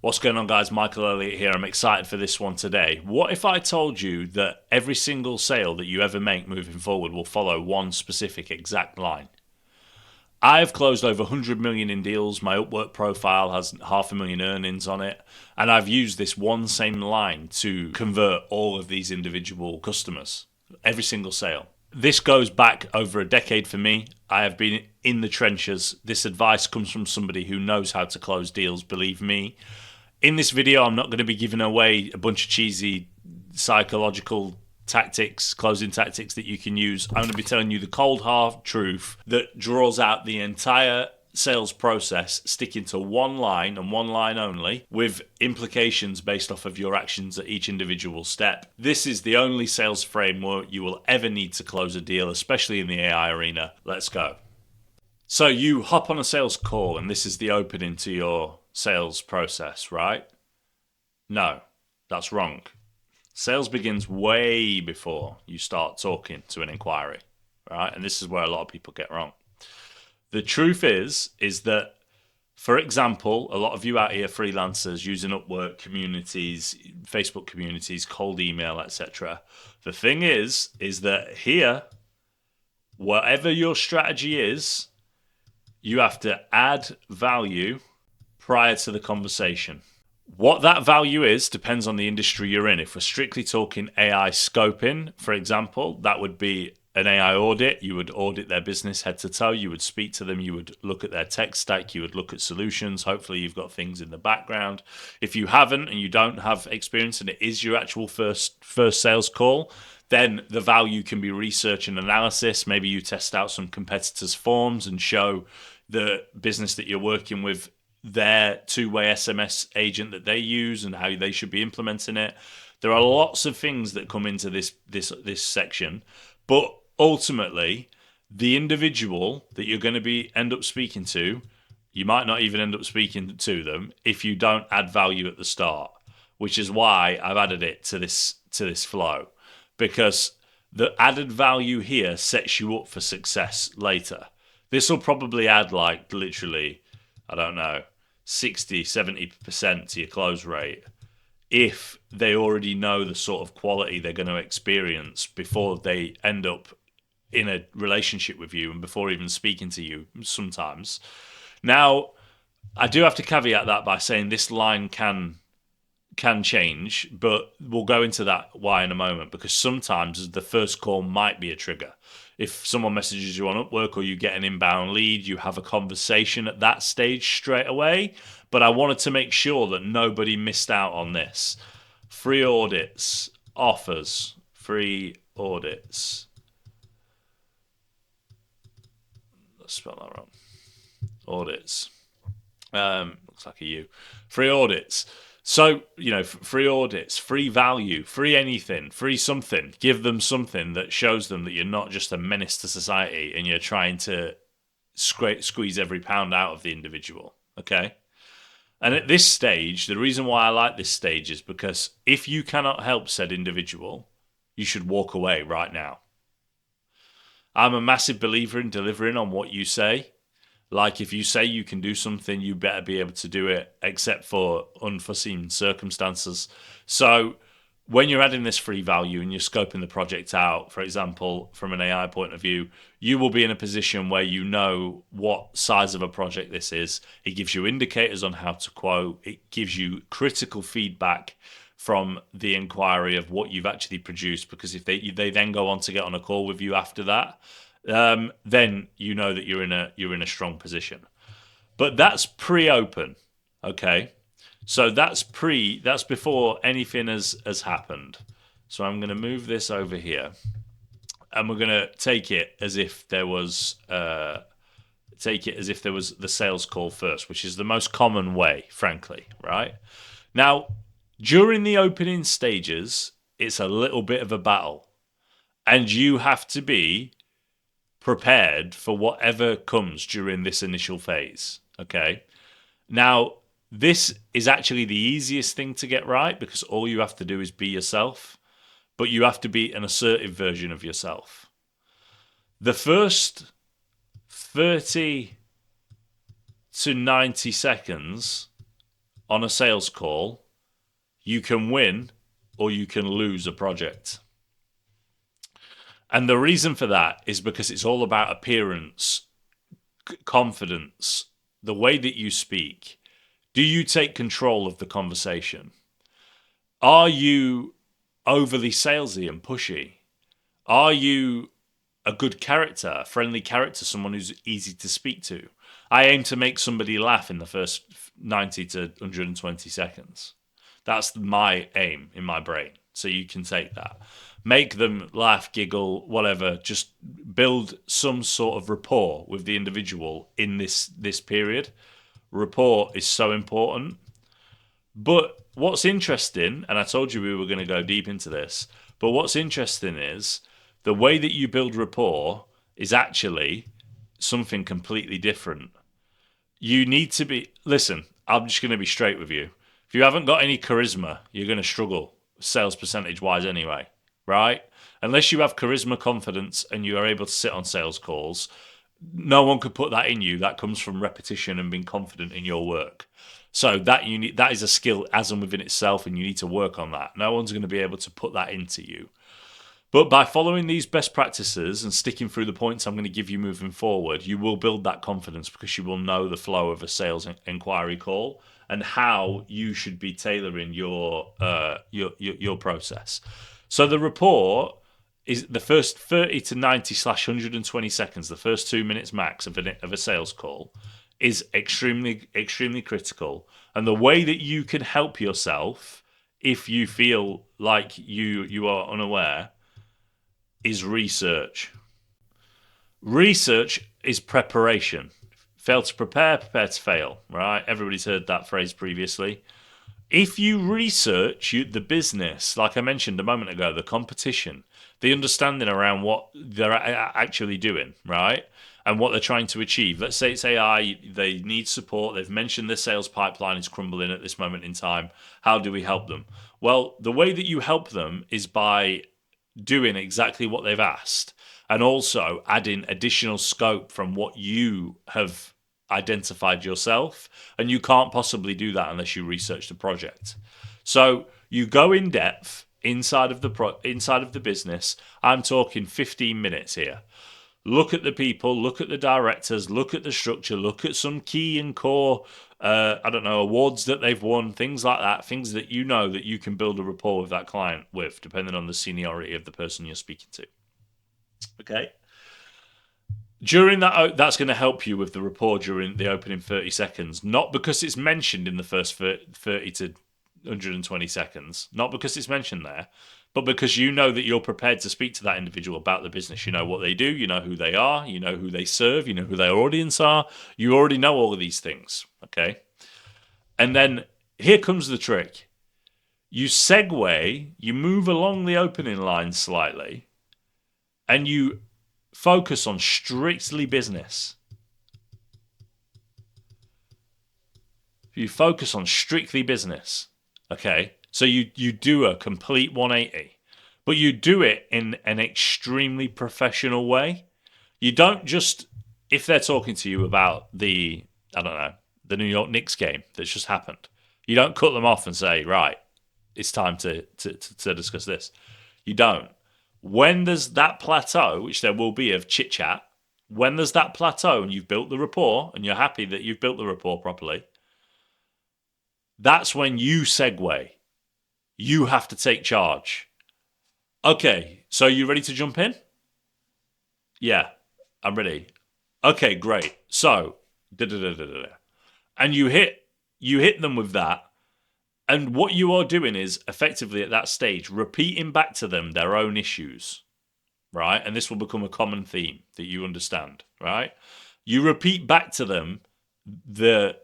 What's going on, guys? Michael Elliott here. I'm excited for this one today. What if I told you that every single sale that you ever make moving forward will follow one specific exact line? I have closed over 100 million in deals. My Upwork profile has 500,000 earnings on it. And I've used this one same line to convert all of these individual customers, every single sale. This goes back over a decade for me. I have been in the trenches. This advice comes from somebody who knows how to close deals, believe me. In this video, I'm not going to be giving away a bunch of cheesy psychological tactics, closing tactics that you can use. I'm going to be telling you the cold hard truth that draws out the entire sales process, sticking to one line and one line only, with implications based off of your actions at each individual step. This is the only sales framework you will ever need to close a deal, especially in the AI arena. Let's go. So you hop on a sales call, and this is the opening to your sales process, right? No, that's wrong. Sales begins way before you start talking to an inquiry, right? And this is where a lot of people get wrong. The truth is that, for example, a lot of you out here freelancers using Upwork communities, Facebook communities, cold email, etc. The thing is that here, whatever your strategy is, you have to add value prior to the conversation. What that value is depends on the industry you're in. If we're strictly talking AI scoping, for example, that would be an AI audit. You would audit their business head to toe. You would speak to them. You would look at their tech stack. You would look at solutions. Hopefully you've got things in the background. If you haven't and you don't have experience and it is your actual first sales call, then the value can be research and analysis. Maybe you test out some competitors' forms and show the business that you're working with their two-way SMS agent that they use and how they should be implementing it. There are lots of things that come into this section, but ultimately, the individual that you're going to end up speaking to, you might not even end up speaking to them if you don't add value at the start, which is why I've added it to this flow, because the added value here sets you up for success later. This will probably add like literally, I don't know, 60-70% to your close rate if they already know the sort of quality they're going to experience before they end up in a relationship with you and before even speaking to you sometimes. Now, I do have to caveat that by saying this line can change, but we'll go into that why in a moment, because sometimes the first call might be a trigger. If someone messages you on Upwork or you get an inbound lead, you have a conversation at that stage straight away. But I wanted to make sure that nobody missed out on this. Free audits, offers, free audits. Let's spell that wrong. Audits. Looks like a U. Free audits. So, free audits, free value, free anything, free something. Give them something that shows them that you're not just a menace to society and you're trying to squeeze every pound out of the individual, okay? And at this stage, the reason why I like this stage is because if you cannot help said individual, you should walk away right now. I'm a massive believer in delivering on what you say. Like, if you say you can do something, you better be able to do it, except for unforeseen circumstances. So when you're adding this free value and you're scoping the project out, for example, from an AI point of view, you will be in a position where you know what size of a project this is. It gives you indicators on how to quote. It gives you critical feedback from the inquiry of what you've actually produced, because if they then go on to get on a call with you after that, then you know that you're in a strong position. But that's pre-open, okay? So that's before anything has happened. So I'm going to move this over here, and we're going to take it as if there was the sales call first, which is the most common way, frankly, right? Now, during the opening stages, it's a little bit of a battle, and you have to be prepared for whatever comes during this initial phase, okay? Now, this is actually the easiest thing to get right, because all you have to do is be yourself, but you have to be an assertive version of yourself. The first 30 to 90 seconds on a sales call, you can win or you can lose a project. And the reason for that is because it's all about appearance, confidence, the way that you speak. Do you take control of the conversation? Are you overly salesy and pushy? Are you a good character, a friendly character, someone who's easy to speak to? I aim to make somebody laugh in the first 90 to 120 seconds. That's my aim in my brain. So you can take that. Make them laugh, giggle, whatever. Just build some sort of rapport with the individual in this period. Rapport is so important. But what's interesting, and I told you we were going to go deep into this, but what's interesting is the way that you build rapport is actually something completely different. You need to be, listen, I'm just going to be straight with you. If you haven't got any charisma, you're going to struggle sales percentage wise anyway, right? Unless you have charisma, confidence, and you are able to sit on sales calls, no one could put that in you. That comes from repetition and being confident in your work. So that is a skill as and within itself, and you need to work on that. No one's going to be able to put that into you. But by following these best practices and sticking through the points I'm going to give you moving forward, you will build that confidence because you will know the flow of a sales inquiry call and how you should be tailoring your process. So the rapport is the first 30 to 90/120 seconds, the first 2 minutes max of a sales call, is extremely, extremely critical. And the way that you can help yourself if you feel like you are unaware is research. Research is preparation. Fail to prepare, prepare to fail, right? Everybody's heard that phrase previously. If you research the business, like I mentioned a moment ago, the competition, the understanding around what they're actually doing, right? And what they're trying to achieve. Let's say it's AI, they need support. They've mentioned their sales pipeline is crumbling at this moment in time. How do we help them? Well, the way that you help them is by doing exactly what they've asked and also adding additional scope from what you have identified yourself, and you can't possibly do that unless you research the project. So you go in depth inside of the business. I'm talking 15 minutes here. Look at the people, look at the directors, look at the structure, look at some key and core awards that they've won, things like that, things that you know that you can build a rapport with that client with, depending on the seniority of the person you're speaking to. Okay? During that, that's going to help you with the rapport during the opening 30 seconds, not because it's mentioned in the first 30 to 120 seconds, not because it's mentioned there, but because you know that you're prepared to speak to that individual about the business. You know what they do, you know who they are, you know who they serve, you know who their audience are. You already know all of these things, okay? And then here comes the trick. You segue, you move along the opening line slightly, and you focus on strictly business. You focus on strictly business, okay? So you do a complete 180, but you do it in an extremely professional way. You don't just, if they're talking to you about the New York Knicks game that's just happened, you don't cut them off and say, right, it's time to discuss this. You don't. When there's that plateau, which there will be of chit-chat, when there's that plateau and you've built the rapport and you're happy that you've built the rapport properly, that's when you segue. You have to take charge. Okay, so you ready to jump in? Yeah, I'm ready. Okay, great. So, and you hit them with that. And what you are doing is effectively at that stage repeating back to them their own issues, right? And this will become a common theme that you understand, right? You repeat back to them their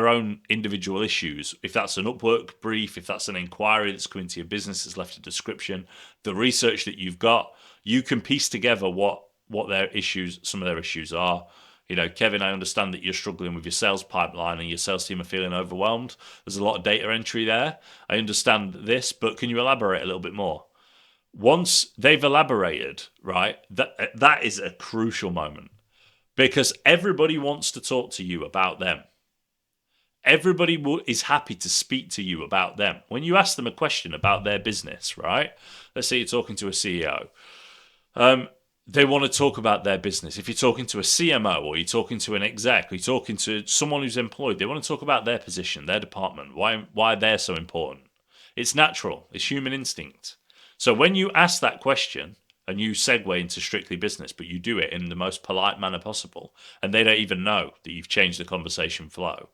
own individual issues. If that's an Upwork brief, if that's an inquiry that's coming to your business, that's left a description, the research that you've got, you can piece together what their issues, some of their issues are. You know, Kevin, I understand that you're struggling with your sales pipeline and your sales team are feeling overwhelmed. There's a lot of data entry there. I understand this, but can you elaborate a little bit more? Once they've elaborated, right, that is a crucial moment because everybody wants to talk to you about them. Everybody is happy to speak to you about them. When you ask them a question about their business, right? Let's say you're talking to a CEO. They want to talk about their business. If you're talking to a CMO or you're talking to an exec or you're talking to someone who's employed, they want to talk about their position, their department, why they're so important. It's natural. It's human instinct. So when you ask that question and you segue into strictly business, but you do it in the most polite manner possible, and they don't even know that you've changed the conversation flow,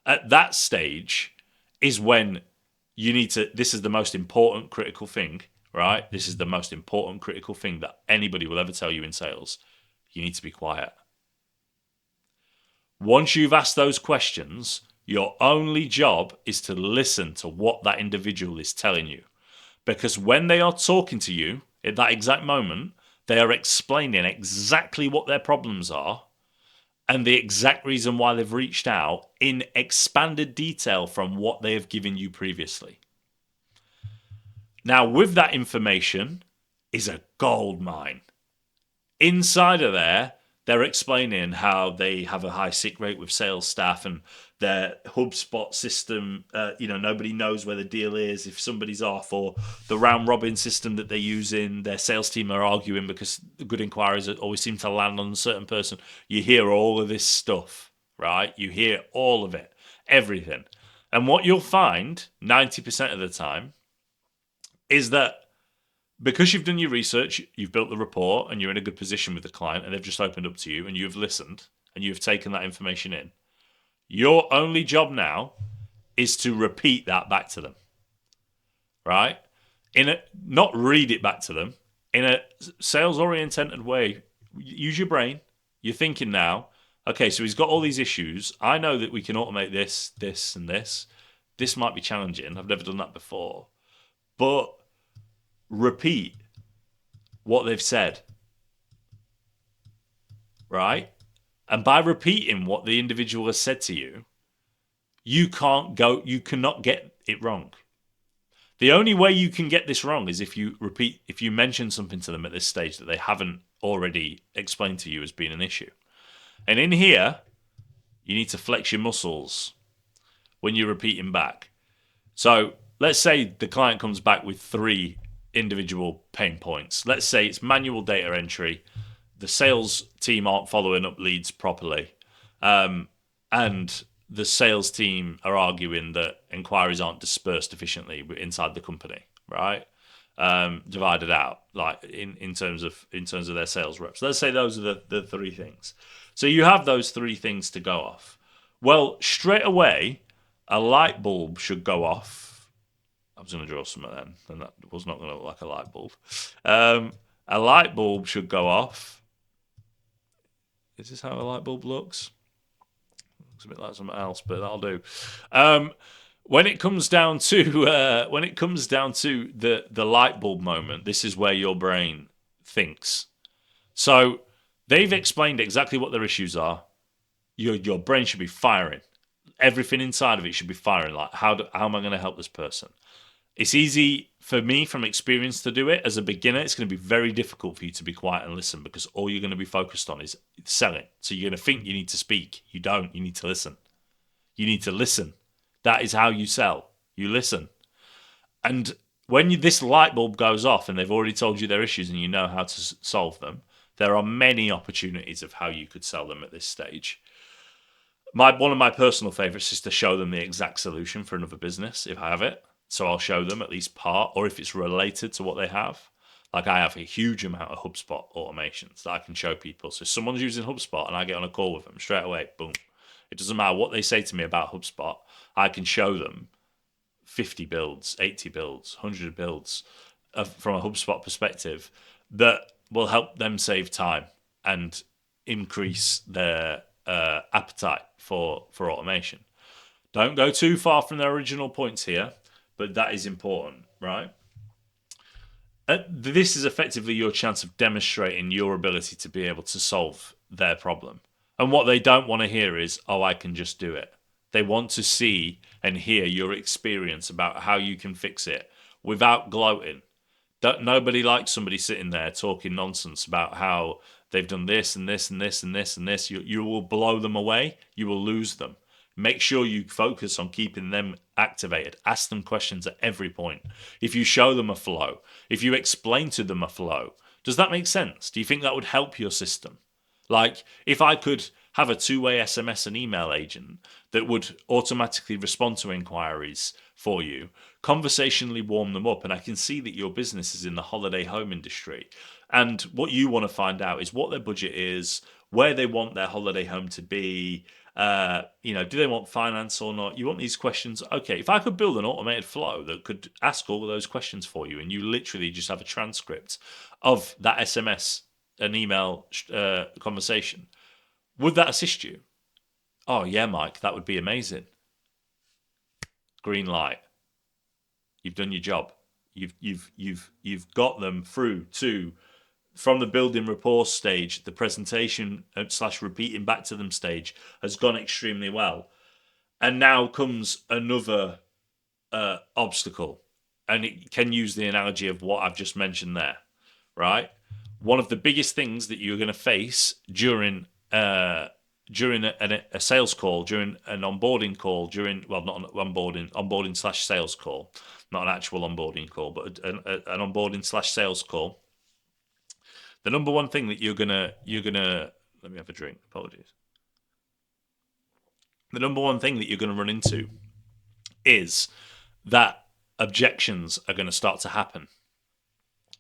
at that stage is when you need to, this is the most important critical thing, right? This is the most important critical thing that anybody will ever tell you in sales. You need to be quiet. Once you've asked those questions, your only job is to listen to what that individual is telling you. Because when they are talking to you at that exact moment, they are explaining exactly what their problems are and the exact reason why they've reached out in expanded detail from what they have given you previously. Now, with that information is a gold mine. Inside of there, they're explaining how they have a high sick rate with sales staff and their HubSpot system, nobody knows where the deal is if somebody's off, or the round robin system that they're using, their sales team are arguing because the good inquiries always seem to land on a certain person. You hear all of this stuff, right? You hear all of it, everything. And what you'll find 90% of the time is that because you've done your research, you've built the rapport, and you're in a good position with the client, and they've just opened up to you, and you've listened, and you've taken that information in, your only job now is to repeat that back to them, right? Not read it back to them, in a sales-oriented way. Use your brain. You're thinking now, okay, so he's got all these issues. I know that we can automate this, this, and this. This might be challenging. I've never done that before. But repeat what they've said, right? And by repeating what the individual has said to you, you cannot get it wrong. The only way you can get this wrong is if you mention something to them at this stage that they haven't already explained to you as being an issue. And in here, you need to flex your muscles when you're repeating back. So let's say the client comes back with 3 individual pain points. Let's say it's manual data entry, the sales team aren't following up leads properly, and the sales team are arguing that inquiries aren't dispersed efficiently inside the company, right? Divided out, like in terms of their sales reps. Let's say those are the 3 things. So you have those 3 things to go off. Well, straight away, a light bulb should go off. I was going to draw something then, and that was not going to look like a light bulb. A light bulb should go off. Is this how a light bulb looks? Looks a bit like something else, but that'll do. When it comes down to the light bulb moment, this is where your brain thinks. So they've explained exactly what their issues are. Your brain should be firing. Everything inside of it should be firing. Like, how am I going to help this person? It's easy for me from experience to do it. As a beginner, it's going to be very difficult for you to be quiet and listen because all you're going to be focused on is selling. So you're going to think you need to speak. You don't. You need to listen. You need to listen. That is how you sell. You listen. And when this light bulb goes off and they've already told you their issues and you know how to solve them, there are many opportunities of how you could sell them at this stage. One of my personal favorites is to show them the exact solution for another business if I have it. So I'll show them at least part, or if it's related to what they have. Like, I have a huge amount of HubSpot automations that I can show people. So if someone's using HubSpot and I get on a call with them, straight away, boom. It doesn't matter what they say to me about HubSpot. I can show them 50 builds, 80 builds, 100 builds from a HubSpot perspective that will help them save time and increase their appetite for automation. Don't go too far from their original points here, but that is important, right? This is effectively your chance of demonstrating your ability to be able to solve their problem. And what they don't want to hear is, oh, I can just do it. They want to see and hear your experience about how you can fix it without gloating. Nobody likes somebody sitting there talking nonsense about how they've done this and this and this and this and this. You will blow them away. You will lose them. Make sure you focus on keeping them activated. Ask them questions at every point. If you show them a flow, if you explain to them a flow, does that make sense? Do you think that would help your system? Like, if I could have a two-way SMS and email agent that would automatically respond to inquiries for you, conversationally warm them up, and I can see that your business is in the holiday home industry, and what you want to find out is what their budget is, where they want their holiday home to be, do they want finance or not? You want these questions. Okay, if I could build an automated flow that could ask all of those questions for you, and you literally just have a transcript of that SMS and email conversation, would that assist you? Oh yeah, Mike, that would be amazing. Green light. You've done your job. You've got them through to from the building rapport stage. The presentation / repeating back to them stage has gone extremely well, and now comes another obstacle, and it can use the analogy of what I've just mentioned there, right? One of the biggest things that you're going to face during a sales call, during an onboarding call, not an onboarding / sales call, not an actual onboarding call, but an onboarding / sales call. The number one thing that you're gonna let me have a drink. Apologies. The number one thing that you're gonna run into is that objections are going to start to happen.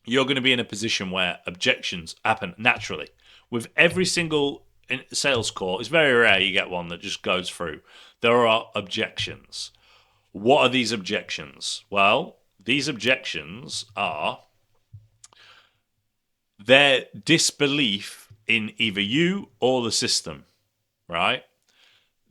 You're going to be in a position where objections happen naturally. With every single sales call, it's very rare you get one that just goes through. There are objections. What are these objections? Well, these objections are their disbelief in either you or the system, right?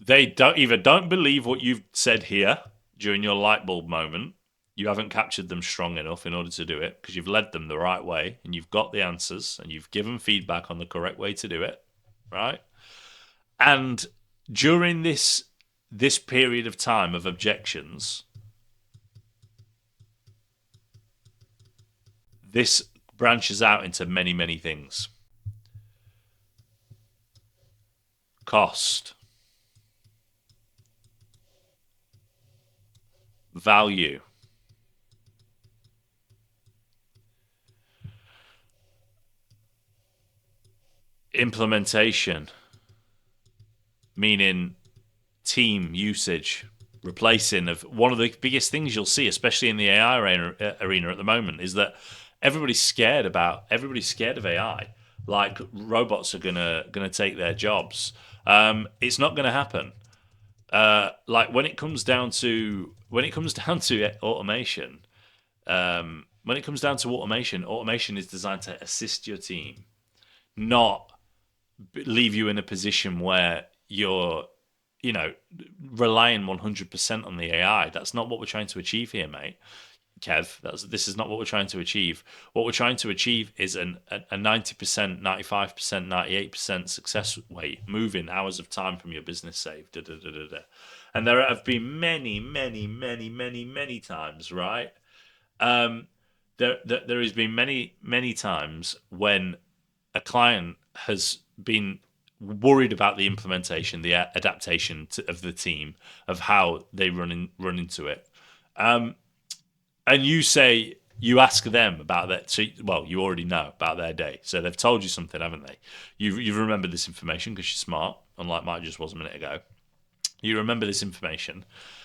They don't believe what you've said here during your light bulb moment. You haven't captured them strong enough in order to do it because you've led them the right way and you've got the answers and you've given feedback on the correct way to do it, right? And during this period of time of objections, this branches out into many, many things. Cost, value, implementation, meaning team usage, replacing of one of the biggest things you'll see, especially in the AI arena at the moment, is that everybody's scared of AI. Like robots are gonna take their jobs. It's not gonna happen. Like when it comes down to automation, automation is designed to assist your team, not leave you in a position where you're, relying 100% on the AI. That's not what we're trying to achieve here, mate. Kev, this is not what we're trying to achieve. What we're trying to achieve is a 90%, 95%, 98% success rate, moving hours of time from your business saved. Da, da, da, da, da. And there have been many, many, many, many, many times, right? There has been many, many times when a client has been worried about the implementation, the adaptation of the team, of how they run into it. And you ask them about that. So, well, you already know about their day. So they've told you something, haven't they? You've remembered this information because you're smart, unlike Mike just was a minute ago. You remember this information,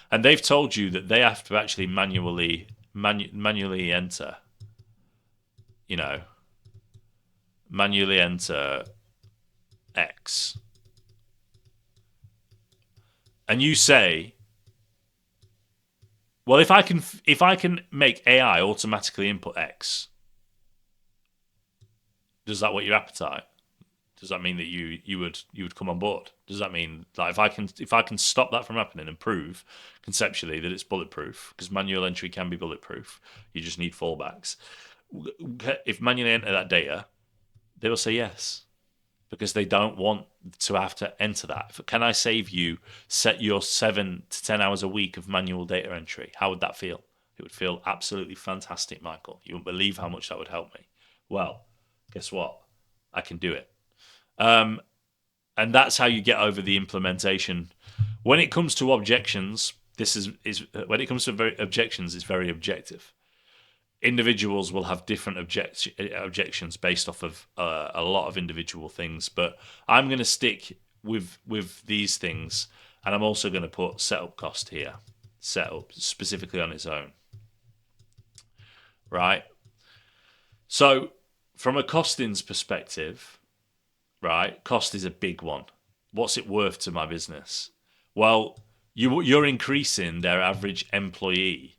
and they've told you that they have to actually manually enter. Manually enter X, and you say, well, if I can make AI automatically input X, does that whet your appetite? Does that mean that you would come on board? Does that mean that if I can stop that from happening and prove conceptually that it's bulletproof, because manual entry can be bulletproof, you just need fallbacks. If manually enter that data, they will say yes, because they don't want to have to enter that. Can I save you set your 7 to 10 hours a week of manual data entry? How would that feel? It would feel absolutely fantastic, Michael. You wouldn't believe how much that would help me. Well, guess what? I can do it. And that's how you get over the implementation When it comes to objections, this is when it comes to objections, it's very objective. Individuals will have different objections based off of a lot of individual things, but I'm going to stick with these things, and I'm also going to put setup cost here, setup specifically on its own, right? So from a costings perspective, right, cost is a big one. What's it worth to my business? Well, you're increasing their average employee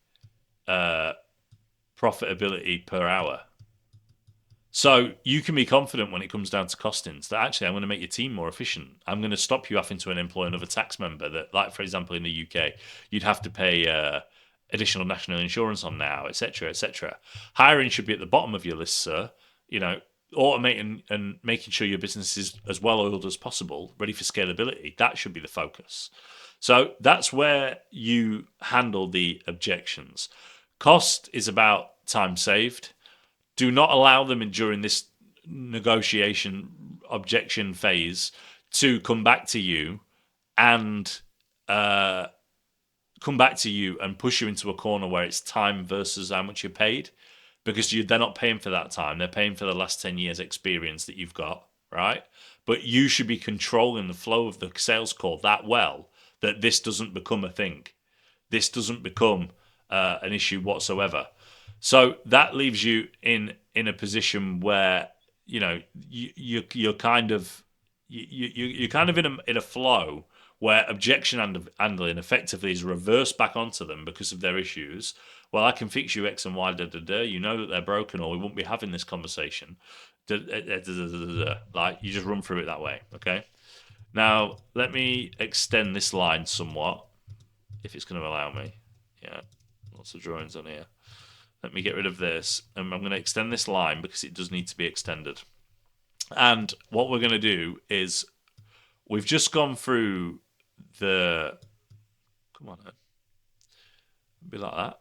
profitability per hour. So you can be confident when it comes down to costings that actually I'm going to make your team more efficient. I'm going to stop you having to employ another tax member that, like, for example, in the UK, you'd have to pay additional national insurance on now, etc., etc. Hiring should be at the bottom of your list, sir. You know, automating and making sure your business is as well oiled as possible, ready for scalability. That should be the focus. So that's where you handle the objections. Cost is about time saved. Do not allow them during this negotiation objection phase to come back to you and push you into a corner where it's time versus how much you're paid, because they're not paying for that time. They're paying for the last 10 years experience that you've got, right? But you should be controlling the flow of the sales call that well that this doesn't become a thing. This doesn't become an issue whatsoever. So that leaves you in a position where, you know, you're kind of in a flow where objection handling effectively is reversed back onto them because of their issues. Well, I can fix you X and Y, you know that they're broken, or we wouldn't be having this conversation. Like, you just run through it that way, okay? Now, let me extend this line somewhat, if it's going to allow me. Yeah, lots of drawings on here. Let me get rid of this, and I'm going to extend this line because it does need to be extended. And what we're going to do is, we've just gone through the... Come on, then. Be like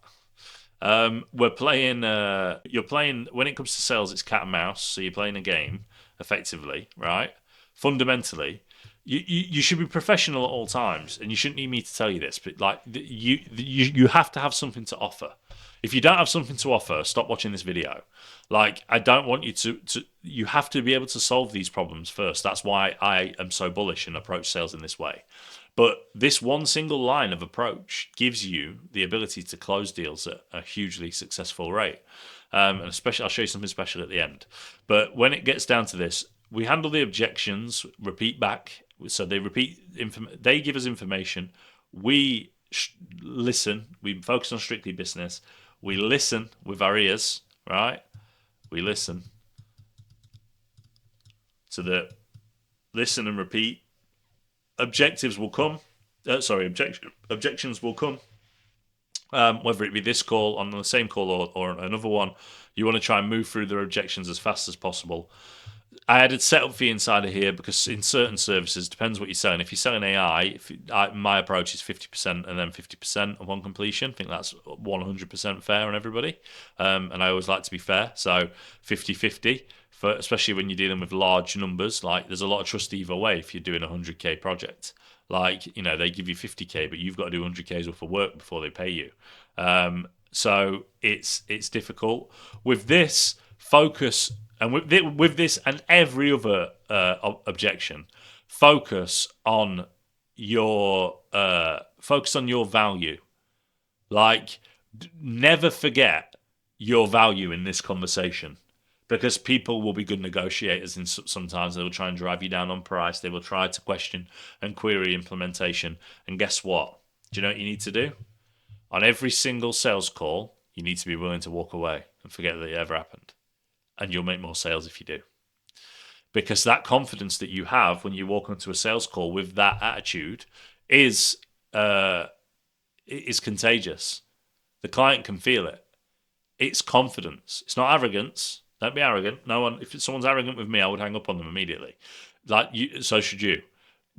that. We're playing... you're playing... When it comes to sales, it's cat and mouse, so you're playing a game, effectively, right? Fundamentally, you should be professional at all times, and you shouldn't need me to tell you this, but like you have to have something to offer. If you don't have something to offer, stop watching this video. Like, I don't want you to you have to be able to solve these problems first. That's why I am so bullish and approach sales in this way. But this one single line of approach gives you the ability to close deals at a hugely successful rate. And especially, I'll show you something special at the end. But when it gets down to this, we handle the objections, repeat back. So they they give us information. We listen. We focus on strictly business. We listen with our ears, right? We listen to the listen and repeat. Objectives will come. Objections will come. Whether it be this call, on the same call, or another one, you want to try and move through their objections as fast as possible. I added setup fee inside of here because in certain services, depends what you're selling. If you're selling AI, my approach is 50% and then 50% upon completion. I think that's 100% fair on everybody. And I always like to be fair. So 50-50, especially when you're dealing with large numbers. Like, there's a lot of trust either way if you're doing a 100K project. Like, you know, they give you 50K, but you've got to do 100K's worth of work before they pay you. So it's difficult. With this, focus... And with this and every other objection, focus on your value. Like, never forget your value in this conversation, because people will be good negotiators, and sometimes they will try and drive you down on price. They will try to question and query implementation. And guess what? Do you know what you need to do? On every single sales call, you need to be willing to walk away and forget that it ever happened. And you'll make more sales if you do. Because that confidence that you have when you walk onto a sales call with that attitude is contagious. The client can feel it. It's confidence. It's not arrogance. Don't be arrogant. No one. If someone's arrogant with me, I would hang up on them immediately. So should you.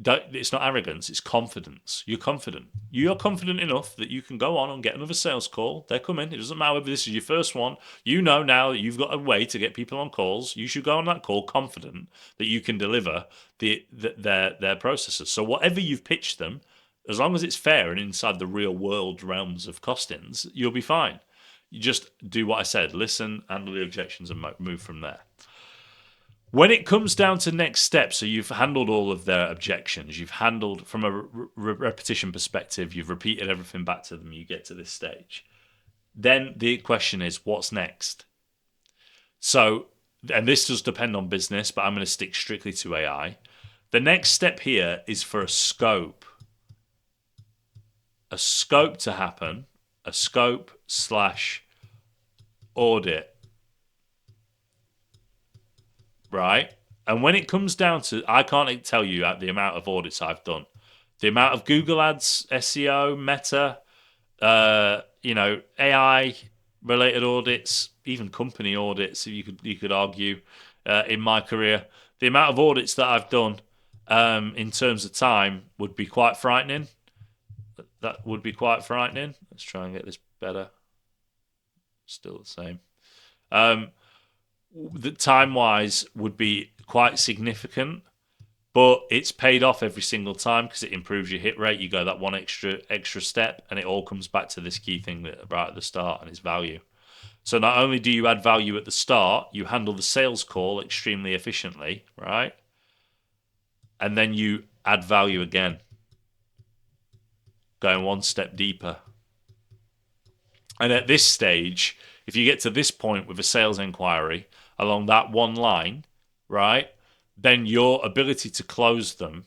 It's not arrogance, it's confidence. You're confident. You're confident enough that you can go on and get another sales call. They're coming. It doesn't matter whether this is your first one. You know now that you've got a way to get people on calls. You should go on that call confident that you can deliver their processes. So whatever you've pitched them, As long as it's fair and inside the real world realms of costings, you'll be fine. You just do what I said, listen, handle the objections, and move from there. When it comes down to next steps, so you've handled all of their objections, you've handled from a repetition perspective, you've repeated everything back to them, you get to this stage. Then the question is, what's next? So, and this does depend on business, but I'm going to stick strictly to AI. The next step here is for a scope to happen, a scope slash audit, right? And when it comes down to, I can't tell you the amount of audits I've done, the amount of Google Ads, SEO, Meta, AI related audits, even company audits. You could argue in my career, the amount of audits that I've done in terms of time would be quite frightening. That would be quite frightening. Let's try and get this better. Still the same. The time wise would be quite significant, but it's paid off every single time because it improves your hit rate. You go that one extra step, and it all comes back to this key thing right at the start, and it's value. So not only do you add value at the start, you handle the sales call extremely efficiently, right? And then you add value again, going one step deeper. And at this stage, if you get to this point with a sales inquiry along that one line, right, then your ability to close them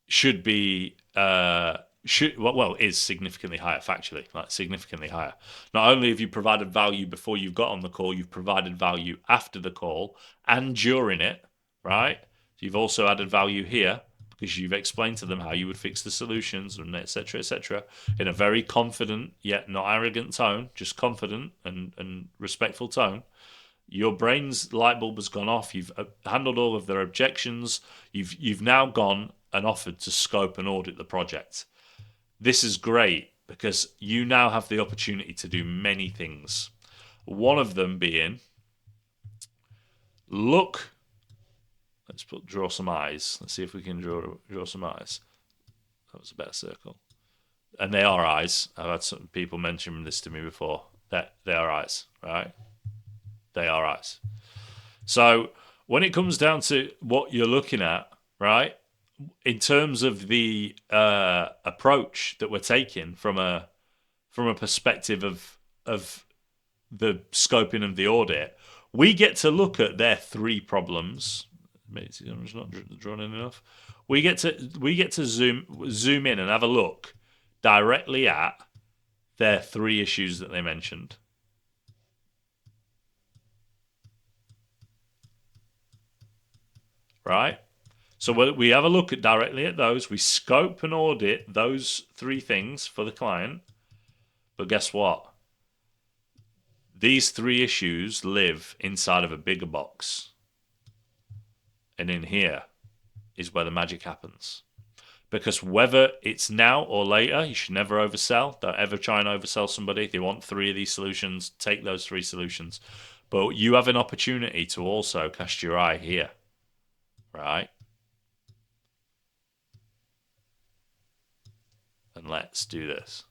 should be is significantly higher, factually, like significantly higher. Not only have you provided value before you've got on the call, you've provided value after the call and during it, right? You've also added value here because you've explained to them how you would fix the solutions and etc., in a very confident yet not arrogant tone, just confident and respectful tone. Your brain's light bulb has gone off. You've handled all of their objections. You've now gone and offered to scope and audit the project. This is great because you now have the opportunity to do many things. One of them being, let's draw some eyes. Let's see if we can draw some eyes. That was a better circle. And they are eyes. I've had some people mention this to me before. That they are eyes, right? They are eyes. So when it comes down to what you're looking at, right, in terms of the approach that we're taking from a perspective of the scoping of the audit, we get to look at their three problems. Maybe I'm just not drawn in enough. We get to zoom in and have a look directly at their three issues that they mentioned. Right? So we have a look directly at those. We scope and audit those three things for the client. But guess what? These three issues live inside of a bigger box. And in here is where the magic happens. Because whether it's now or later, you should never oversell. Don't ever try and oversell somebody. If they want three of these solutions, take those three solutions. But you have an opportunity to also cast your eye here. Right? And let's do this.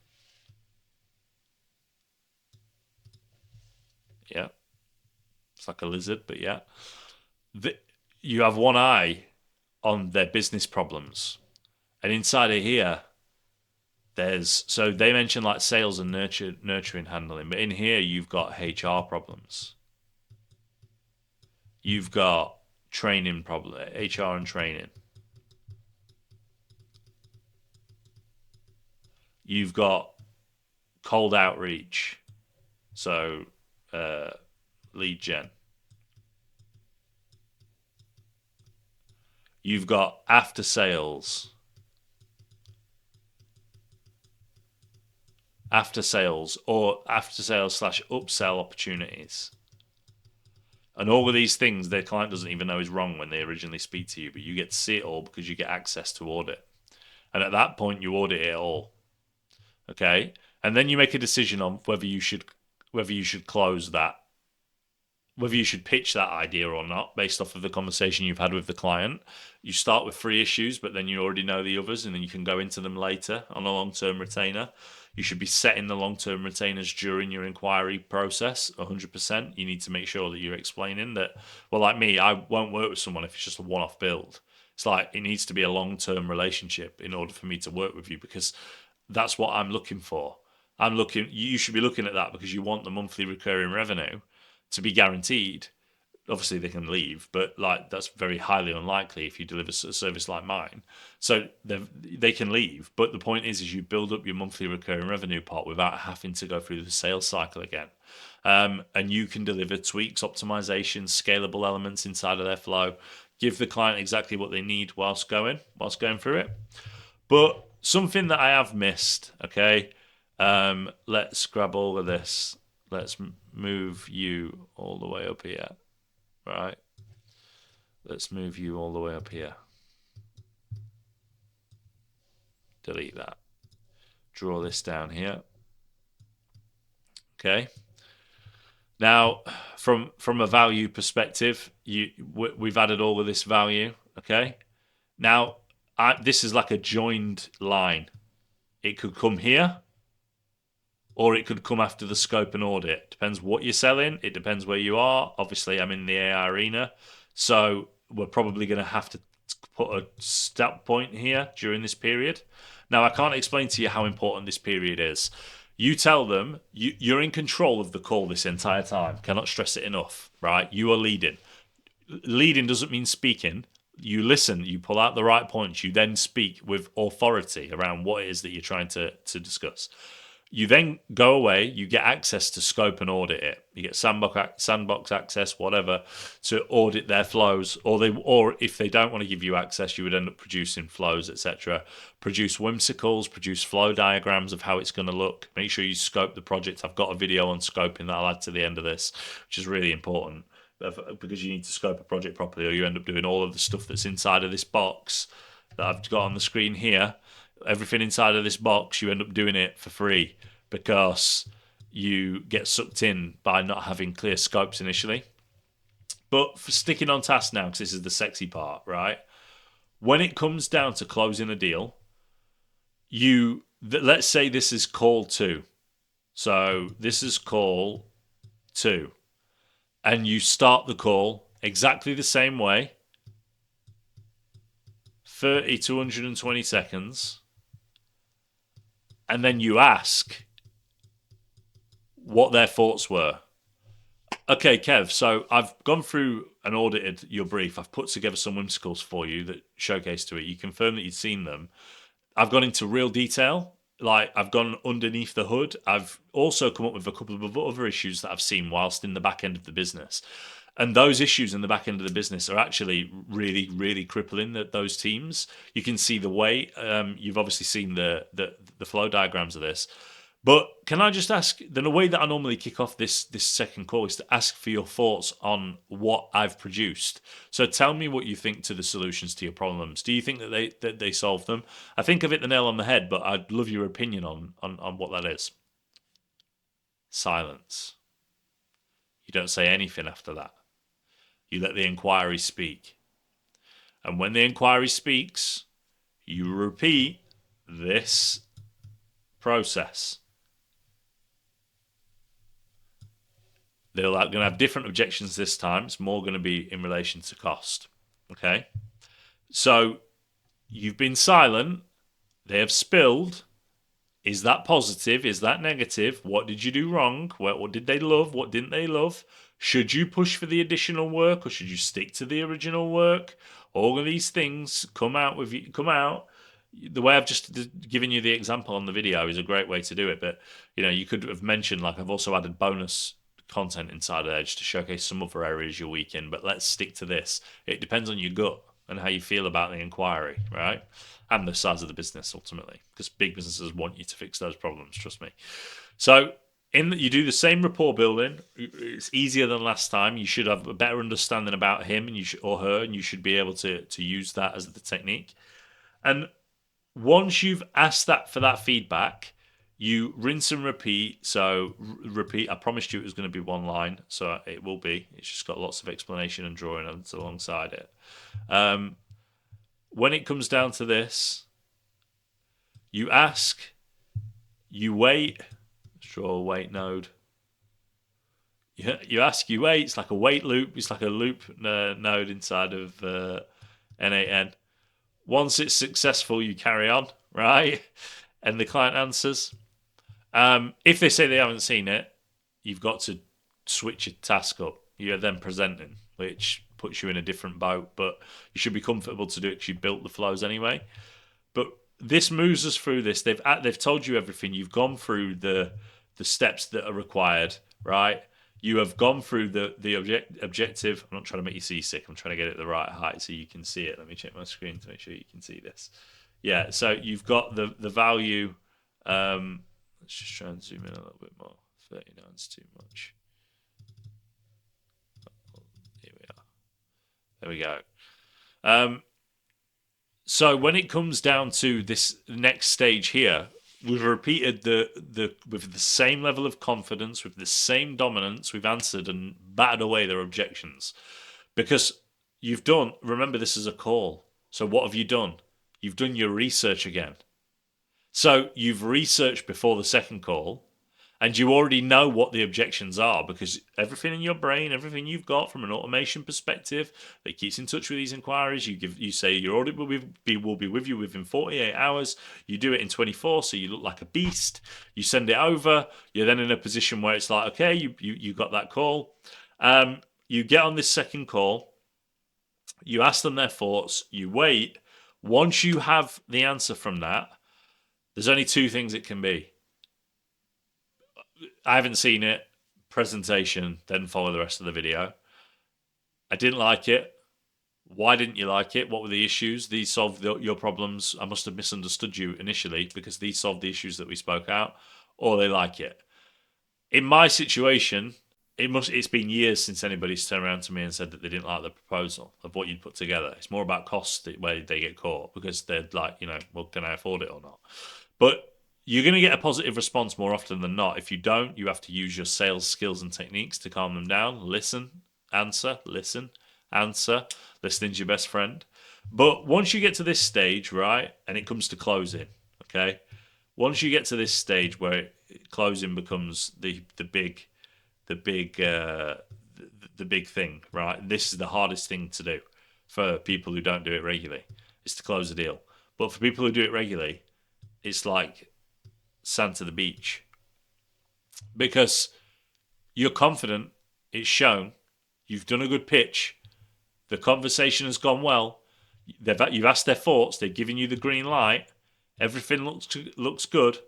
Yeah. It's like a lizard, but yeah. You have one eye on their business problems. And inside of here, so they mentioned like sales and nurturing handling, but in here you've got HR problems. You've got training problem, HR and training. You've got cold outreach, so lead gen. You've got after sales or after sales / upsell opportunities. And all of these things their client doesn't even know is wrong when they originally speak to you, but you get to see it all because you get access to audit. And at that point, you audit it all. Okay? And then you make a decision on whether you should close that whether you should pitch that idea or not based off of the conversation you've had with the client. You start with 3 issues, but then you already know the others, and then you can go into them later on a long-term retainer. You should be setting the long-term retainers during your inquiry process 100%. You need to make sure that you're explaining that, well, like me, I won't work with someone if it's just a one-off build. It's like it needs to be a long-term relationship in order for me to work with you, because that's what I'm looking for. You should be looking at that because you want the monthly recurring revenue to be guaranteed. Obviously they can leave, but like that's very highly unlikely if you deliver a service like mine. So they can leave, but the point is you build up your monthly recurring revenue pot without having to go through the sales cycle again. And you can deliver tweaks, optimizations, scalable elements inside of their flow, give the client exactly what they need whilst going through it. But something that I have missed, okay, let's grab all of this. Let's move you all the way up here, right? Let's move you all the way up here. Delete that. Draw this down here. Okay. Now, from a value perspective, we've added all of this value, okay? Now, this is like a joined line. It could come here, or it could come after the scope and audit. Depends what you're selling. It depends where you are. Obviously, I'm in the AI arena, so we're probably going to have to put a stop point here during this period. Now, I can't explain to you how important this period is. You tell them you're in control of the call this entire time. Cannot stress it enough, right? You are leading. Leading doesn't mean speaking. You listen, you pull out the right points, you then speak with authority around what it is that you're trying to discuss. You then go away, you get access to scope and audit it. You get sandbox access, whatever, to audit their flows. Or if they don't want to give you access, you would end up producing flows, etc. Produce whimsicals, produce flow diagrams of how it's going to look. Make sure you scope the project. I've got a video on scoping that I'll add to the end of this, which is really important, because you need to scope a project properly, or you end up doing all of the stuff that's inside of this box that I've got on the screen here. Everything inside of this box, you end up doing it for free because you get sucked in by not having clear scopes initially. But for sticking on task now, because this is the sexy part, right? When it comes down to closing a deal, let's say this is call 2. So this is call 2. And you start the call exactly the same way, 30 to 120 seconds, and then you ask what their thoughts were. Okay, Kev, so I've gone through and audited your brief. I've put together some whimsicals for you that showcase to it. You confirm that you'd seen them. I've gone into real detail. Like, I've gone underneath the hood. I've also come up with a couple of other issues that I've seen whilst in the back end of the business. And those issues in the back end of the business are actually really, really crippling those teams. You can see the way. You've obviously seen the flow diagrams of this. But can I just ask, then the way that I normally kick off this second call is to ask for your thoughts on what I've produced. So tell me what you think to the solutions to your problems. Do you think that they solve them? I think I've hit the nail on the head, but I'd love your opinion on what that is. Silence. You don't say anything after that. You let the inquiry speak. And when the inquiry speaks, you repeat this process. They're going to have different objections this time. It's more going to be in relation to cost. Okay? So you've been silent. They have spilled. Is that positive? Is that negative? What did you do wrong? What did they love? What didn't they love? Should you push for the additional work, or should you stick to the original work? All of these things come out. The way I've just given you the example on the video is a great way to do it. But you could have mentioned, like, I've also added bonus content inside of Edge to showcase some other areas you're weak in. But let's stick to this. It depends on your gut and how you feel about the inquiry, right? And the size of the business ultimately, because big businesses want you to fix those problems. Trust me. So you do the same rapport building. It's easier than last time. You should have a better understanding about him or her, and you should be able to use that as the technique. And once you've asked that for that feedback, You rinse and repeat. So repeat. I promised you it was going to be one line, so it will be. It's just got lots of explanation and drawing alongside it. When it comes down to this, you ask, you wait. Let's draw a wait node. You ask, you wait. It's like a wait loop. It's like a loop node inside of N8N. Once it's successful, you carry on, right? And the client answers. If they say they haven't seen it, you've got to switch your task up. You're then presenting, which puts you in a different boat, but you should be comfortable to do it because you built the flows anyway. But this moves us through this. They've told you everything. You've gone through the steps that are required, right? You have gone through the objective. I'm not trying to make you seasick. I'm trying to get it the right height so you can see it. Let me check my screen to make sure you can see this. Yeah, so you've got the value. Let's just try and zoom in a little bit more. 39 is too much. Here we are. There we go. So when it comes down to this next stage here, we've repeated with the same level of confidence, with the same dominance. We've answered and battered away their objections because you've done. Remember, this is a call. So what have you done? You've done your research again. So you've researched before the second call, and you already know what the objections are because everything in your brain, everything you've got from an automation perspective that keeps in touch with these inquiries, you say your audit will be with you within 48 hours. You do it in 24, so you look like a beast. You send it over. You're then in a position where it's like, okay, you got that call. You get on this second call. You ask them their thoughts. You wait. Once you have the answer from that, there's only two things it can be. I haven't seen it. Presentation, then follow the rest of the video. I didn't like it. Why didn't you like it? What were the issues? These solved your problems. I must have misunderstood you initially because these solved the issues that we spoke out. Or they like it. In my situation, it's been years since anybody's turned around to me and said that they didn't like the proposal of what you'd put together. It's more about cost where they get caught because they're like, well, can I afford it or not? But you're going to get a positive response more often than not. If you don't, you have to use your sales skills and techniques to calm them down. Listen, answer, listen, answer. Listening's your best friend. But once you get to this stage, right, and it comes to closing, okay, once you get to this stage where closing becomes the big thing, right? This is the hardest thing to do for people who don't do it regularly, is to close a deal. But for people who do it regularly, it's like sand to the beach because you're confident. It's shown. You've done a good pitch. The conversation has gone well. You've asked their thoughts. They've given you the green light. Everything looks good.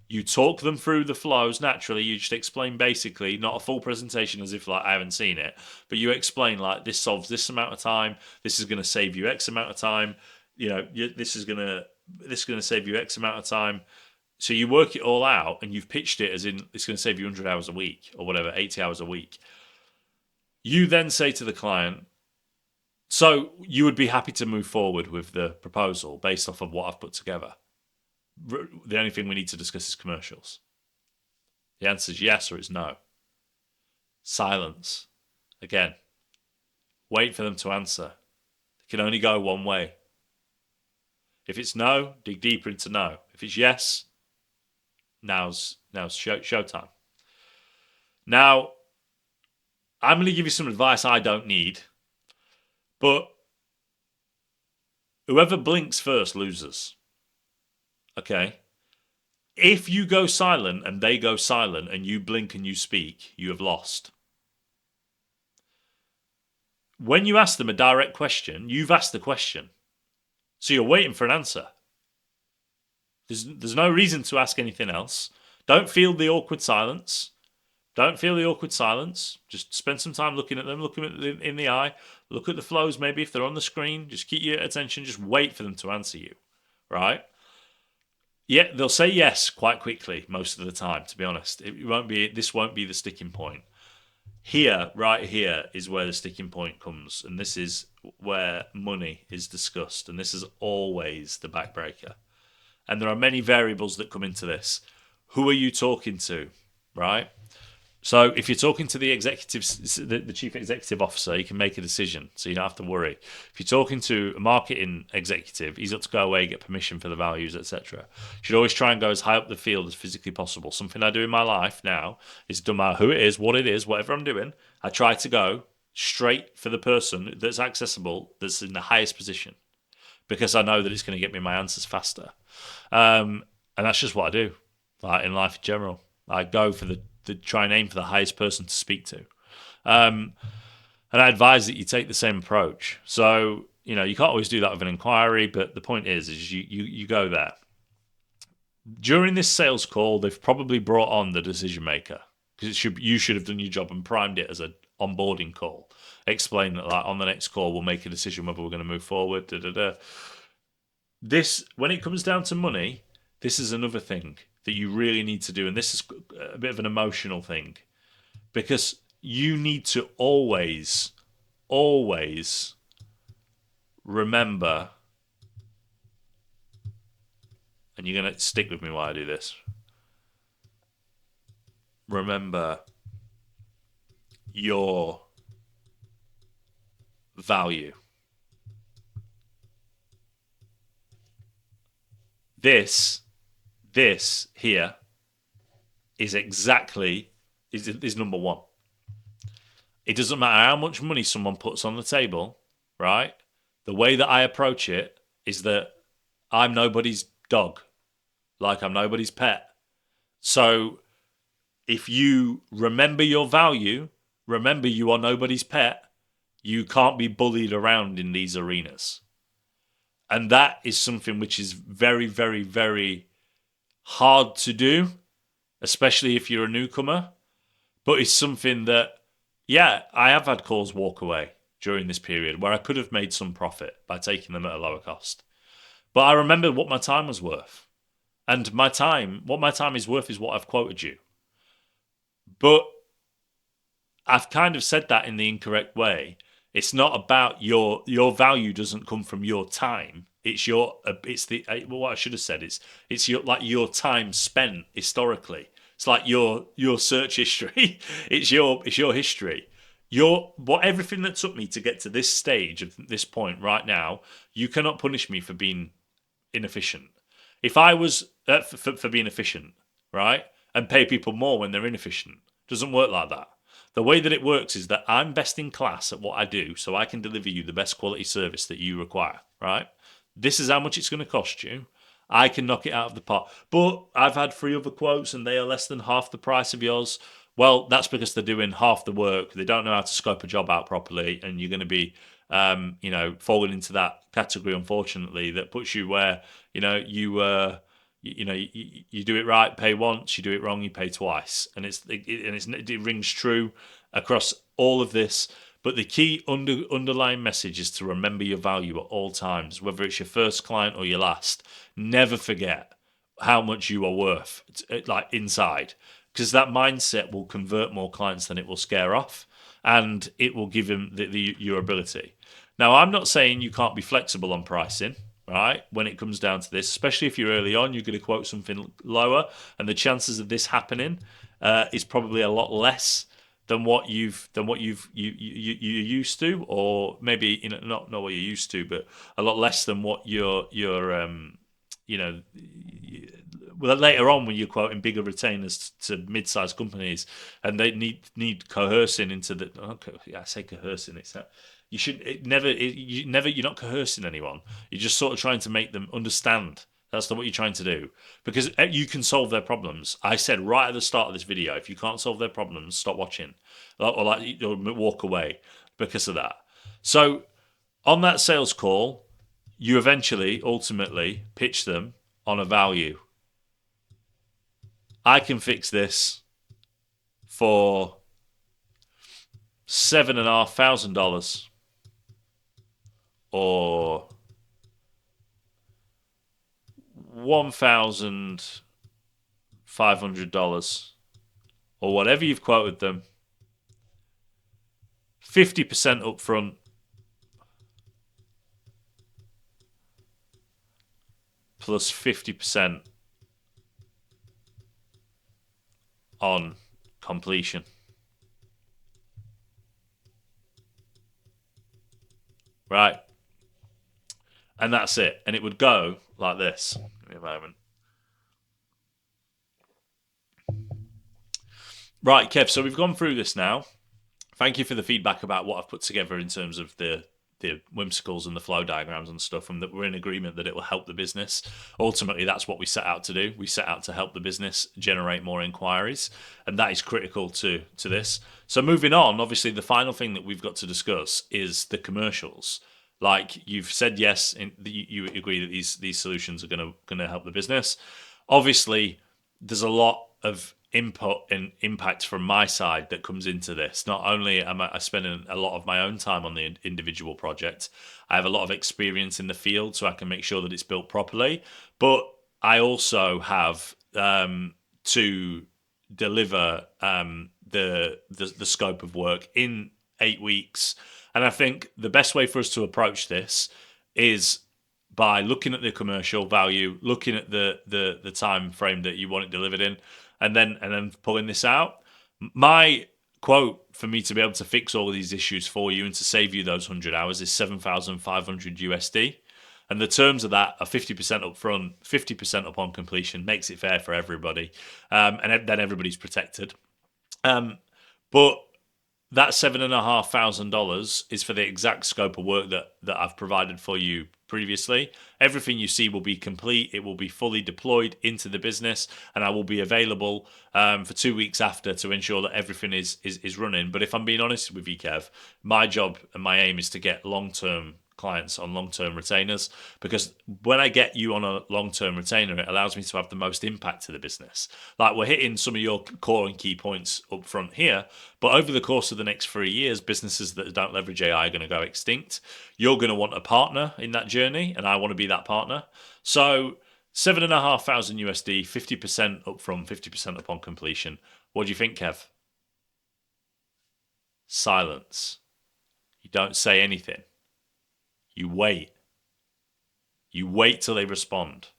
You talk them through the flows naturally. You just explain basically, not a full presentation as if like I haven't seen it, but you explain like this solves this amount of time. This is going to save you X amount of time. This is going to save you X amount of time. So you work it all out and you've pitched it as in it's going to save you 100 hours a week or whatever, 80 hours a week. You then say to the client, so you would be happy to move forward with the proposal based off of what I've put together. The only thing we need to discuss is commercials. The answer is yes or it's no. Silence. Again, wait for them to answer. It can only go one way. If it's no, dig deeper into no. If it's yes, now's showtime. Now, I'm going to give you some advice I don't need, but whoever blinks first loses. Okay? If you go silent and they go silent and you blink and you speak, you have lost. When you ask them a direct question, you've asked the question. So you're waiting for an answer. There's no reason to ask anything else. Don't feel the awkward silence. Just spend some time looking at them, looking at them in the eye. Look at the flows maybe if they're on the screen. Just keep your attention. Just wait for them to answer you. Right? Yeah, they'll say yes quite quickly most of the time, to be honest. This won't be the sticking point. Right here is where the sticking point comes. And this is where money is discussed. And this is always the backbreaker. And there are many variables that come into this. who are you talking to, right? So if you're talking to the the chief executive officer, you can make a decision, so you don't have to worry. If you're talking to a marketing executive, he's got to go away, get permission for the values, etc. You should always try and go as high up the field as physically possible. Something I do in my life now is, no matter who it is, what it is, whatever I'm doing, I try to go straight for the person that's accessible, that's in the highest position, because I know that it's going to get me my answers faster. And that's just what I do, like in life in general. I go for the try and aim for the highest person to speak to. And I advise that you take the same approach. So, you know, you can't always do that with an inquiry, but the point is you go there. During this sales call, they've probably brought on the decision maker, because you should have done your job and primed it as an onboarding call. Explain that, like, on the next call, we'll make a decision whether we're going to move forward. This, when it comes down to money, this is another thing that you really need to do, and this is a bit of an emotional thing, because you need to always remember, and you're going to stick with me while I do this, remember your value. This here is exactly is number one. It doesn't matter how much money someone puts on the table, right? The way that I approach it is that I'm nobody's dog, like I'm nobody's pet. So if you remember your value, remember you are nobody's pet, you can't be bullied around in these arenas. And that is something which is very, very, very hard to do, especially if you're a newcomer. But it's something that, yeah, I have had calls walk away during this period where I could have made some profit by taking them at a lower cost. But I remember what my time was worth. And what my time is worth is what I've quoted you. But I've kind of said that in the incorrect way. It's not about your value doesn't come from your time. It's what I should have said. It's your time spent historically. It's like your search history. it's your history. Everything that took me to get to this stage of this point right now. You cannot punish me for being inefficient. If I was for being efficient, right, and pay people more when they're inefficient, doesn't work like that. The way that it works is that I'm best in class at what I do, so I can deliver you the best quality service that you require, right? This is how much it's going to cost you. I can knock it out of the park. But I've had 3 other quotes and they are less than half the price of yours. Well, that's because they're doing half the work. They don't know how to scope a job out properly, and you're going to be, falling into that category, unfortunately, that puts you where, you do it right, pay once. You do it wrong, you pay twice, and it rings true across all of this. But the key underlying message is to remember your value at all times, whether it's your first client or your last. Never forget how much you are worth, like inside, because that mindset will convert more clients than it will scare off, and it will give them your ability. Now, I'm not saying you can't be flexible on pricing, right? When it comes down to this, especially if you're early on, you're going to quote something lower, and the chances of this happening is probably a lot less than what you're used to, or maybe not what you're used to, but a lot less than what well, later on when you're quoting bigger retainers to mid-sized companies, and they need coercing into the. I say coercing. It's that you should you're not coercing anyone. You're just sort of trying to make them understand. That's not what you're trying to do, because you can solve their problems. I said right at the start of this video, if you can't solve their problems, stop watching, or walk away because of that. So on that sales call, you ultimately pitch them on a value. I can fix this for $7,500 or $1,500 or whatever you've quoted them. 50% upfront, plus 50% on completion. Right? And that's it. And it would go like this. Give me a moment. Right, Kev. So we've gone through this now. Thank you for the feedback about what I've put together in terms of the whimsicals and the flow diagrams and stuff, and that we're in agreement that it will help the business. Ultimately, that's what we set out to do. We set out to help the business generate more inquiries, and that is critical to this. So moving on, obviously, the final thing that we've got to discuss is the commercials. Like you've said, yes, you agree that these solutions are going to help the business. Obviously, there's a lot of input and impact from my side that comes into this. Not only am I spending a lot of my own time on the individual project, I have a lot of experience in the field, so I can make sure that it's built properly. But I also have to deliver the scope of work in 8 weeks. And I think the best way for us to approach this is by looking at the commercial value, looking at the time frame that you want it delivered in, and then pulling this out. My quote for me to be able to fix all of these issues for you and to save you those 100 hours is 7,500 USD. And the terms of that are 50% upfront, 50% upon completion, makes it fair for everybody, and then everybody's protected. But that $7,500 is for the exact scope of work that I've provided for you previously. Everything you see will be complete. It will be fully deployed into the business, and I will be available for 2 weeks after to ensure that everything is running. But if I'm being honest with you, Kev, my job and my aim is to get long-term clients on long-term retainers, because when I get you on a long-term retainer, it allows me to have the most impact to the business. Like, we're hitting some of your core and key points up front here, but over the course of the next 3 years, businesses that don't leverage AI are going to go extinct. You're going to want a partner in that journey, and I want to be that partner. So 7,500 USD, 50% upfront, 50% upon completion. What do you think, Kev? Silence. You don't say anything. You wait. You wait till they respond.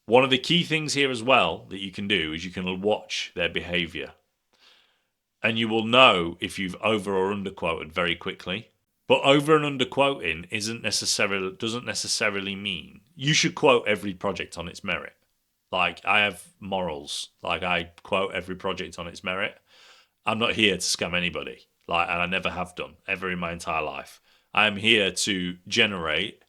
One of the key things here as well that you can do is you can watch their behavior. And you will know if you've over or under quoted very quickly. But over and under quoting doesn't necessarily mean you should quote every project on its merit. Like, I have morals. Like, I quote every project on its merit. I'm not here to scam anybody. Like, and I never have done ever in my entire life. I am here to generate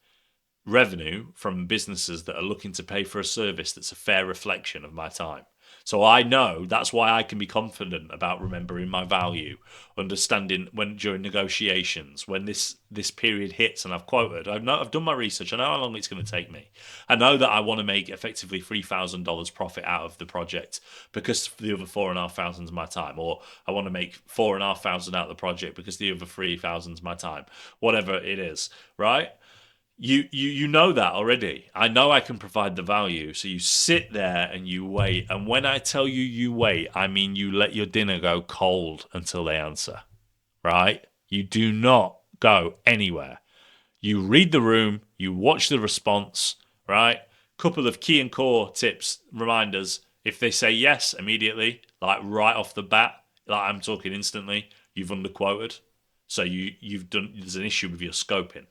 revenue from businesses that are looking to pay for a service that's a fair reflection of my time. So I know that's why I can be confident about remembering my value, understanding when during negotiations, when this period hits and I've quoted, I've done my research, I know how long it's going to take me. I know that I want to make effectively $3,000 profit out of the project because the other 4,500 is my time, or I want to make 4,500 out of the project because the other 3,000 is my time. Whatever it is, right? You know that already. I know I can provide the value. So you sit there and you wait. And when I tell you wait, I mean you let your dinner go cold until they answer, right? You do not go anywhere. You read the room, you watch the response, right? Couple of key and core tips, reminders. If they say yes immediately, like right off the bat, like I'm talking instantly, you've underquoted. So you've done. There's an issue with your scoping.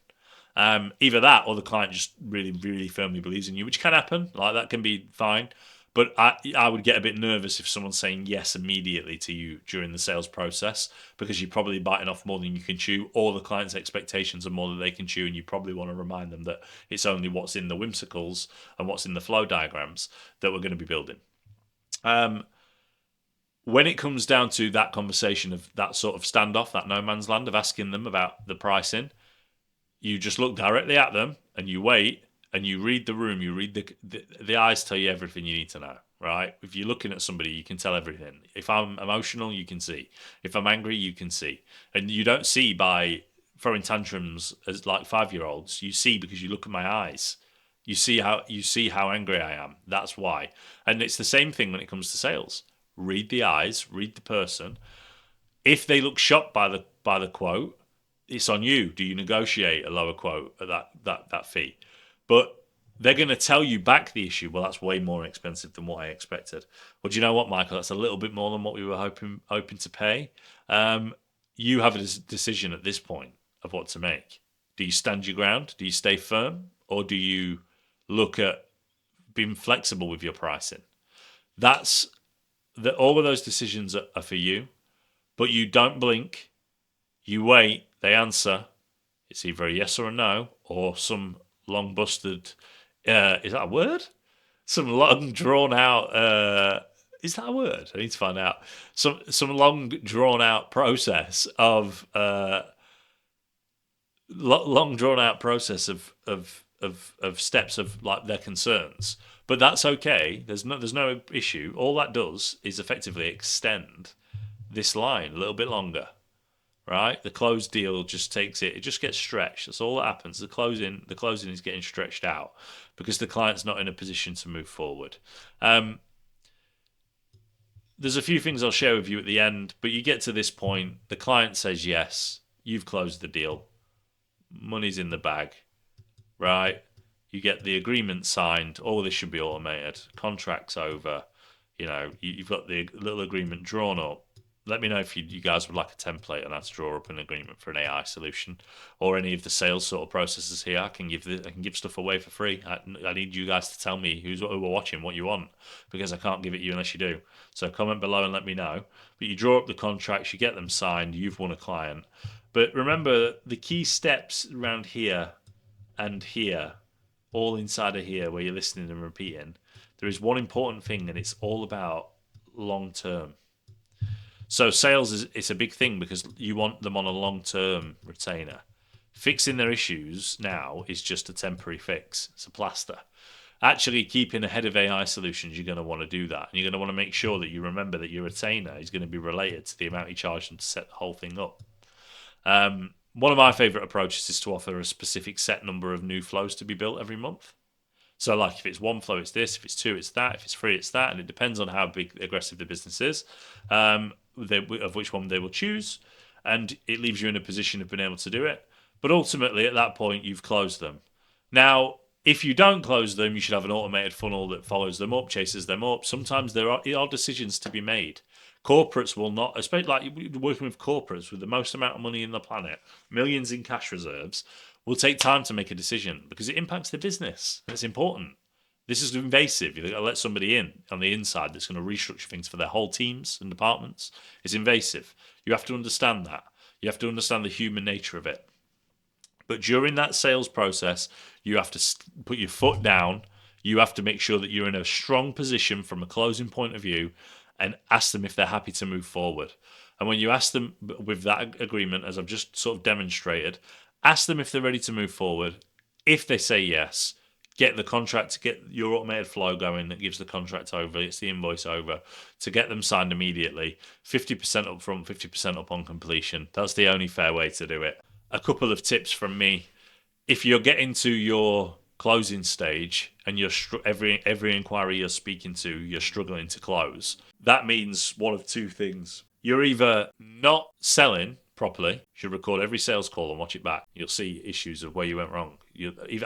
Either that or the client just really, really firmly believes in you, which can happen. Like, that can be fine. But I would get a bit nervous if someone's saying yes immediately to you during the sales process, because you're probably biting off more than you can chew, or the client's expectations are more than they can chew, and you probably want to remind them that it's only what's in the whimsicals and what's in the flow diagrams that we're going to be building. When it comes down to that conversation of that sort of standoff, that no man's land of asking them about the pricing, you just look directly at them and you wait and you read the room. You read the eyes tell you everything you need to know, right? If you're looking at somebody, you can tell everything. If I'm emotional, you can see. If I'm angry, you can see. And you don't see by throwing tantrums as like 5-year-olds. You see because you look at my eyes. You see how angry I am. That's why. And it's the same thing when it comes to sales. Read the eyes, read the person. If they look shocked by the quote, it's on you. Do you negotiate a lower quote at that fee? But they're going to tell you back the issue. Well, that's way more expensive than what I expected. Well, do you know what, Michael? That's a little bit more than what we were hoping to pay. You have a decision at this point of what to make. Do you stand your ground? Do you stay firm? Or do you look at being flexible with your pricing? That's all of those decisions are for you, but you don't blink. You wait. They answer. It's either a yes or a no, or some long busted. Is that a word? Some long drawn out. Is that a word? I need to find out. Some long drawn out process of long drawn out process of steps of like their concerns. But that's okay. There's no issue. All that does is effectively extend this line a little bit longer. Right? The closed deal just takes it. It just gets stretched. That's all that happens. The closing is getting stretched out because the client's not in a position to move forward. There's a few things I'll share with you at the end, but you get to this point, the client says yes, you've closed the deal, money's in the bag, right? You get the agreement signed. All this should be automated. Contract's over. You've got the little agreement drawn up. Let me know if you guys would like a template and how to draw up an agreement for an AI solution, or any of the sales sort of processes here. I can give stuff away for free. I need you guys to tell me who are watching what you want, because I can't give it you unless you do. So comment below and let me know. But you draw up the contracts, you get them signed, you've won a client. But remember the key steps around here and here, all inside of here where you're listening and repeating. There is one important thing, and it's all about long term. So sales it's a big thing because you want them on a long-term retainer. Fixing their issues now is just a temporary fix. It's a plaster. Actually keeping ahead of AI solutions, you're going to want to do that. And you're going to want to make sure that you remember that your retainer is going to be related to the amount you charge them to set the whole thing up. One of my favourite approaches is to offer a specific set number of new flows to be built every month. So like if it's one flow, it's this. If it's two, it's that. If it's three, it's that. And it depends on how aggressive the business is. Of which one they will choose, and it leaves you in a position of being able to do it. But ultimately, at that point, you've closed them. Now, if you don't close them, you should have an automated funnel that follows them up, chases them up. Sometimes there are decisions to be made. Corporates will not, especially like working with corporates with the most amount of money in the planet, millions in cash reserves, will take time to make a decision because it impacts the business. It's important. This is invasive. You've got to let somebody in on the inside that's going to restructure things for their whole teams and departments. It's invasive. You have to understand that. You have to understand the human nature of it. But during that sales process, you have to put your foot down. You have to make sure that you're in a strong position from a closing point of view and ask them if they're happy to move forward. And when you ask them with that agreement, as I've just sort of demonstrated, ask them if they're ready to move forward. If they say yes, get the contract, to get your automated flow going that gives the contract over, it's the invoice over, to get them signed immediately. 50% up front, 50% upon completion. That's the only fair way to do it. A couple of tips from me. If you're getting to your closing stage and you're every inquiry you're speaking to, you're struggling to close, that means one of two things. You're either not selling properly. You should record every sales call and watch it back. You'll see issues of where you went wrong.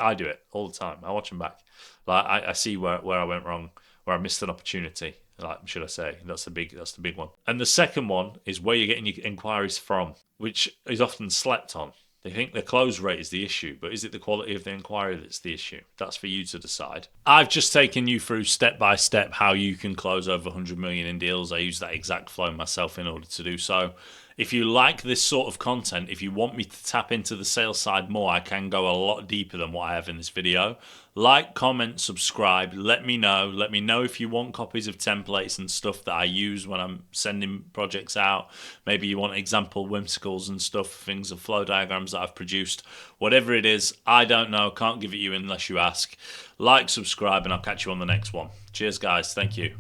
I do it all the time. I watch them back. Like I see where I went wrong, where I missed an opportunity. Like should I say? That's the big one. And the second one is where you're getting your inquiries from, which is often slept on. They think the close rate is the issue, but is it the quality of the inquiry that's the issue? That's for you to decide. I've just taken you through step by step how you can close over 100 million in deals. I use that exact flow myself in order to do so. If you like this sort of content, if you want me to tap into the sales side more, I can go a lot deeper than what I have in this video. Like, comment, subscribe, let me know. Let me know if you want copies of templates and stuff that I use when I'm sending projects out. Maybe you want example whimsicals and stuff, things of flow diagrams that I've produced. Whatever it is, I don't know. Can't give it you unless you ask. Like, subscribe, and I'll catch you on the next one. Cheers, guys. Thank you.